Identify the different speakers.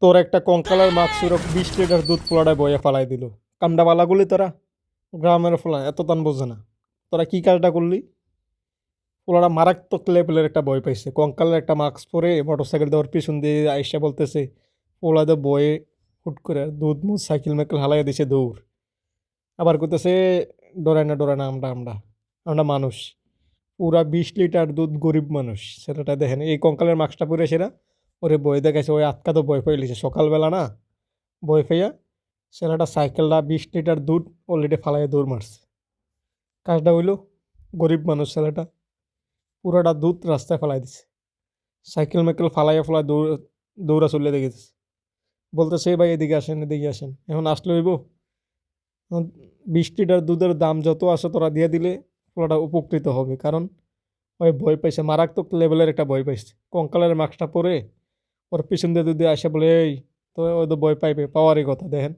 Speaker 1: তোর একটা কঙ্কালের মাছ ওরক 20 লিটার দুধ পোলাটায় বয়ে ফালাই দিল। কামডা বালাগুলি তোরা গ্রামের ফোলা এত তান বোঝে না। তোরা কি কাজটা করলি? পোলাটা মারাত্মক লেভেলের একটা ভয় পাইছে। কঙ্কালের একটা মাস্ক পরে মোটরসাইকেল দেওয়ার পিছন দিয়ে আইসা বলতেছে পোলা দে বয়ে হুট করে দুধ মুধ সাইকেল মাইকেল হালাইয়া দিছে দৌড়। আবার কইতেছে ডরায় না আমরা আমরা আমরা মানুষ। পুরা 20 লিটার দুধ গরিব মানুষ সেটা দেখেন এই কঙ্কালের মাস্কটা পরে সেরা ওরে বয়ে দেখাইছে ওই আটকা তো বয় পাইলিছে সকালবেলা না বয় পাইয়া ছেলেটা সাইকেলটা 20 লিটার দুধ অলরেডি ফালাইয়া দৌড় মারছে। কাজটা হইলো গরিব মানুষ ছেলেটা পুরাটা দুধ রাস্তায় ফালাই দিছে। সাইকেল মাইকেল ফালাইয়া ফালাই দৌড়া চলে দেখেছে। বলতেছে ভাই এদিকে আসেন এখন আসলে হইব। এখন 20 লিটার দুধের দাম যত আসে তোরা দিয়ে দিলে পুরোটা উপকৃত হবে, কারণ ওই ভয় পাইছে মারাত্মক লেভেলের একটা ভয় পাইছে। কঙ্কালের মাস্কটা পরে ওর পিছন দিয়ে যদি আসে বলে এই তো ওই তো ভয় পাইবে পাওয়ারই কথা দেখেন।